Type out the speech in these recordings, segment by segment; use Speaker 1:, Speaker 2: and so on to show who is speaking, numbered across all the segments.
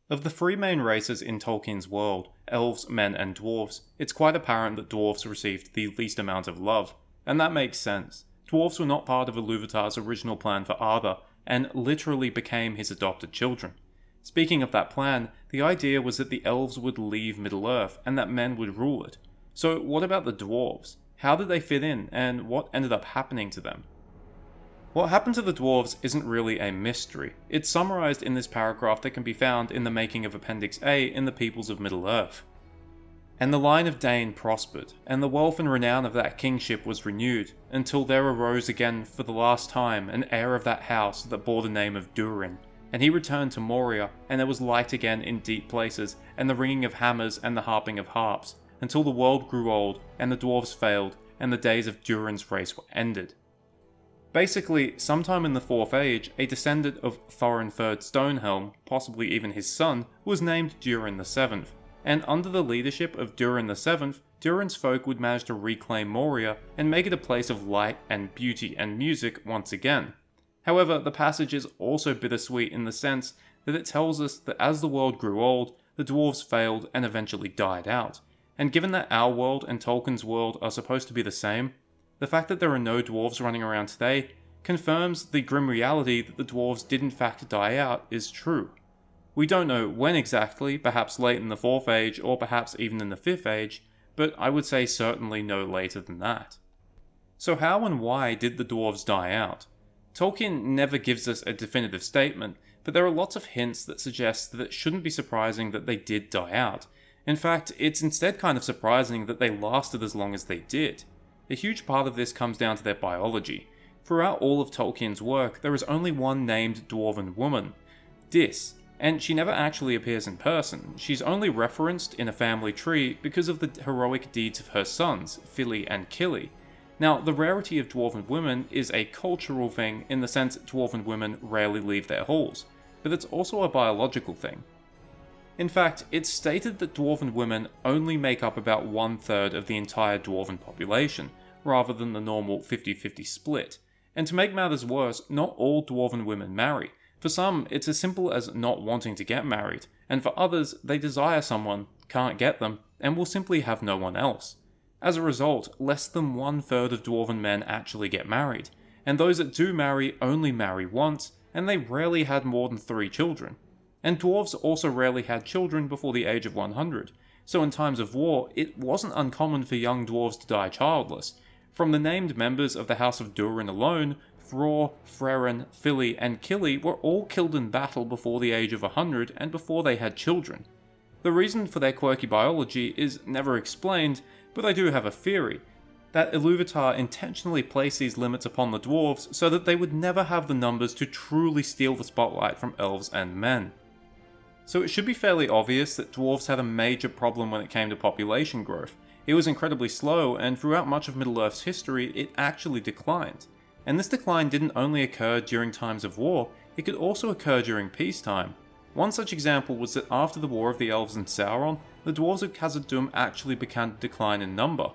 Speaker 1: Of the three main races in Tolkien's world, elves, men, and dwarves, it's quite apparent that dwarves received the least amount of love, and that makes sense. Dwarves were not part of Iluvatar's original plan for Arda, and literally became his adopted children. Speaking of that plan, the idea was that the elves would leave Middle-earth, and that men would rule it. So what about the dwarves? How did they fit in, and what ended up happening to them? What happened to the dwarves isn't really a mystery. It's summarized in this paragraph that can be found in the making of Appendix A in the Peoples of Middle-earth. And the line of Dain prospered, and the wealth and renown of that kingship was renewed, until there arose again for the last time an heir of that house that bore the name of Durin. And he returned to Moria, and there was light again in deep places, and the ringing of hammers and the harping of harps, until the world grew old, and the dwarves failed, and the days of Durin's race were ended. Basically, sometime in the Fourth Age, a descendant of Thorin III Stonehelm, possibly even his son, was named Durin VII, and under the leadership of Durin VII, Durin's folk would manage to reclaim Moria and make it a place of light and beauty and music once again. However, the passage is also bittersweet in the sense that it tells us that as the world grew old, the dwarves failed and eventually died out. And given that our world and Tolkien's world are supposed to be the same, the fact that there are no dwarves running around today confirms the grim reality that the dwarves did in fact die out is true. We don't know when exactly, perhaps late in the Fourth Age or perhaps even in the Fifth Age, but I would say certainly no later than that. So how and why did the dwarves die out? Tolkien never gives us a definitive statement, but there are lots of hints that suggest that it shouldn't be surprising that they did die out. In fact, it's instead kind of surprising that they lasted as long as they did. A huge part of this comes down to their biology. Throughout all of Tolkien's work, there is only one named dwarven woman, Dis, and she never actually appears in person. She's only referenced in a family tree because of the heroic deeds of her sons, Fili and Kili. Now, the rarity of dwarven women is a cultural thing in the sense that dwarven women rarely leave their halls, but it's also a biological thing. In fact, it's stated that dwarven women only make up about 1/3 of the entire dwarven population, rather than the normal 50-50 split. And to make matters worse, not all dwarven women marry. For some, it's as simple as not wanting to get married, and for others, they desire someone, can't get them, and will simply have no one else. As a result, less than 1/3 of dwarven men actually get married, and those that do marry only marry once, and they rarely had more than 3 children. And dwarves also rarely had children before the age of 100, so in times of war, it wasn't uncommon for young dwarves to die childless. From the named members of the House of Durin alone, Thror, Frerin, Fili, and Kili were all killed in battle before the age of 100 and before they had children. The reason for their quirky biology is never explained, but I do have a theory, that Iluvatar intentionally placed these limits upon the dwarves so that they would never have the numbers to truly steal the spotlight from elves and men. So it should be fairly obvious that dwarves had a major problem when it came to population growth. It was incredibly slow, and throughout much of Middle-earth's history, it actually declined. And this decline didn't only occur during times of war, it could also occur during peacetime. One such example was that after the War of the Elves and Sauron, the dwarves of Khazad-dûm actually began to decline in number.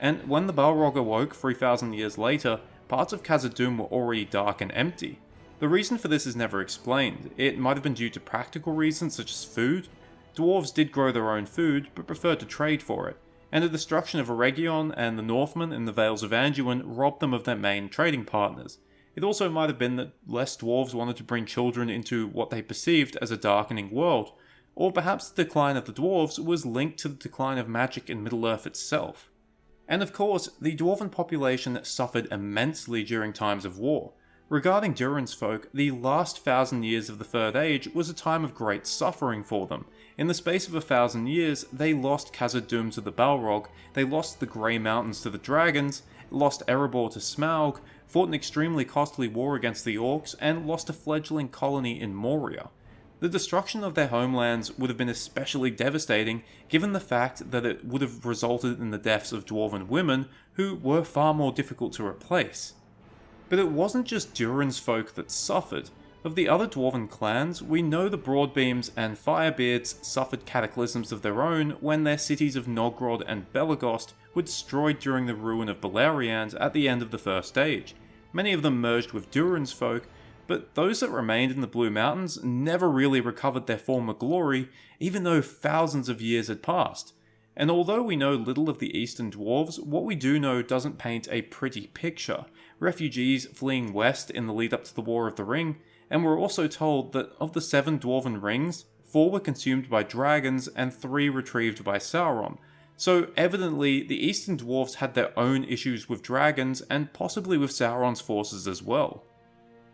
Speaker 1: And when the Balrog awoke 3,000 years later, parts of Khazad-dûm were already dark and empty. The reason for this is never explained. It might have been due to practical reasons such as food. Dwarves did grow their own food, but preferred to trade for it, and the destruction of Eregion and the Northmen in the Vales of Anduin robbed them of their main trading partners. It also might have been that less dwarves wanted to bring children into what they perceived as a darkening world, or perhaps the decline of the dwarves was linked to the decline of magic in Middle-earth itself. And of course, the dwarven population suffered immensely during times of war. Regarding Durin's folk, the last 1,000 years of the Third Age was a time of great suffering for them. In the space of 1,000 years, they lost Khazad-dûm to the Balrog, they lost the Grey Mountains to the Dragons, lost Erebor to Smaug, fought an extremely costly war against the Orcs, and lost a fledgling colony in Moria. The destruction of their homelands would have been especially devastating given the fact that it would have resulted in the deaths of dwarven women who were far more difficult to replace. But it wasn't just Durin's folk that suffered. Of the other dwarven clans, we know the Broadbeams and Firebeards suffered cataclysms of their own when their cities of Nogrod and Belegost were destroyed during the ruin of Beleriand at the end of the First Age. Many of them merged with Durin's folk, but those that remained in the Blue Mountains never really recovered their former glory, even though thousands of years had passed. And although we know little of the Eastern Dwarves, what we do know doesn't paint a pretty picture. Refugees fleeing west in the lead up to the War of the Ring, and we're also told that of the 7 Dwarven rings, 4 were consumed by dragons and 3 retrieved by Sauron. So evidently, the Eastern Dwarves had their own issues with dragons and possibly with Sauron's forces as well.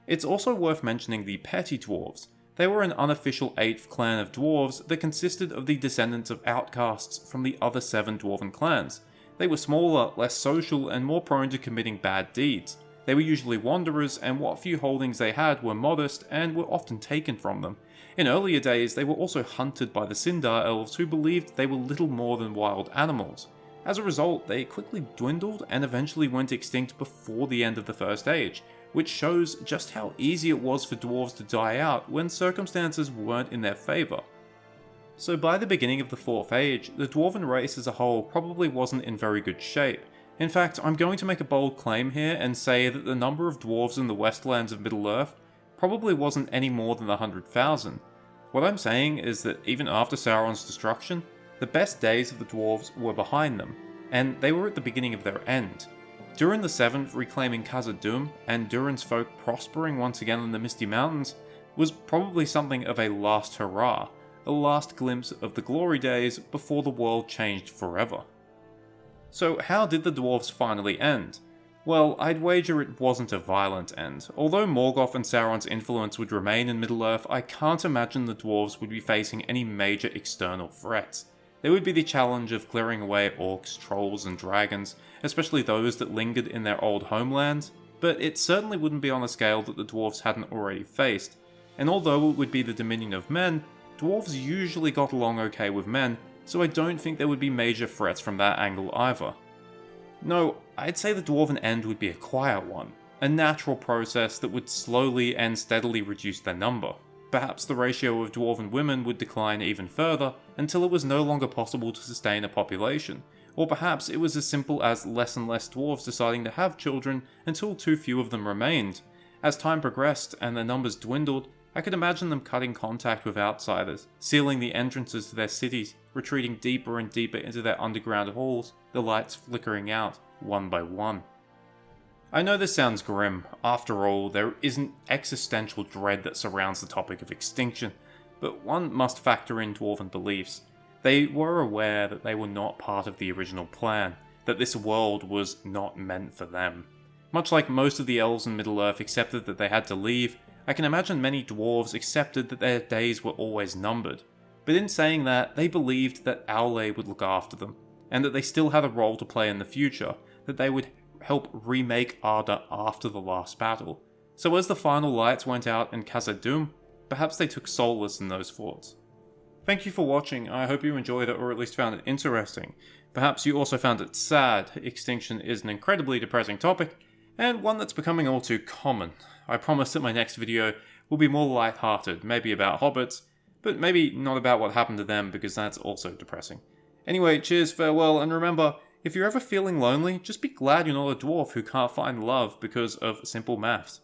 Speaker 1: It's also worth mentioning the Petty Dwarves. They were an unofficial 8th clan of dwarves that consisted of the descendants of outcasts from the other 7 dwarven clans. They were smaller, less social, and more prone to committing bad deeds. They were usually wanderers, and what few holdings they had were modest and were often taken from them. In earlier days, they were also hunted by the Sindar elves who believed they were little more than wild animals. As a result, they quickly dwindled and eventually went extinct before the end of the First Age, which shows just how easy it was for dwarves to die out when circumstances weren't in their favour. So by the beginning of the Fourth Age, the dwarven race as a whole probably wasn't in very good shape. In fact, I'm going to make a bold claim here and say that the number of dwarves in the Westlands of Middle-earth probably wasn't any more than 100,000. What I'm saying is that even after Sauron's destruction, the best days of the dwarves were behind them, and they were at the beginning of their end. Durin the Seventh reclaiming Khazad-dûm and Durin's folk prospering once again in the Misty Mountains was probably something of a last hurrah, a last glimpse of the glory days before the world changed forever. So how did the dwarves finally end? Well, I'd wager it wasn't a violent end. Although Morgoth and Sauron's influence would remain in Middle-earth, I can't imagine the dwarves would be facing any major external threats. There would be the challenge of clearing away orcs, trolls, and dragons, especially those that lingered in their old homelands, but it certainly wouldn't be on a scale that the dwarves hadn't already faced. And although it would be the dominion of men, dwarves usually got along okay with men, so I don't think there would be major threats from that angle either. No, I'd say the dwarven end would be a quiet one, a natural process that would slowly and steadily reduce their number. Perhaps the ratio of dwarven women would decline even further until it was no longer possible to sustain a population, or perhaps it was as simple as less and less dwarves deciding to have children until too few of them remained. As time progressed and their numbers dwindled, I could imagine them cutting contact with outsiders, sealing the entrances to their cities, retreating deeper and deeper into their underground halls, the lights flickering out, one by one. I know this sounds grim. After all, there is an existential dread that surrounds the topic of extinction, but one must factor in dwarven beliefs. They were aware that they were not part of the original plan, that this world was not meant for them. Much like most of the elves in Middle-earth accepted that they had to leave, I can imagine many dwarves accepted that their days were always numbered. But in saying that, they believed that Aule would look after them, and that they still had a role to play in the future, that they would help remake Arda after the last battle. So as the final lights went out in Khazad-dûm, perhaps they took solace in those thoughts. Thank you for watching. I hope you enjoyed it or at least found it interesting. Perhaps you also found it sad. Extinction is an incredibly depressing topic, and one that's becoming all too common. I promise that my next video will be more light-hearted, maybe about hobbits, but maybe not about what happened to them because that's also depressing. Anyway, cheers, farewell, and remember, if you're ever feeling lonely, just be glad you're not a dwarf who can't find love because of simple maths.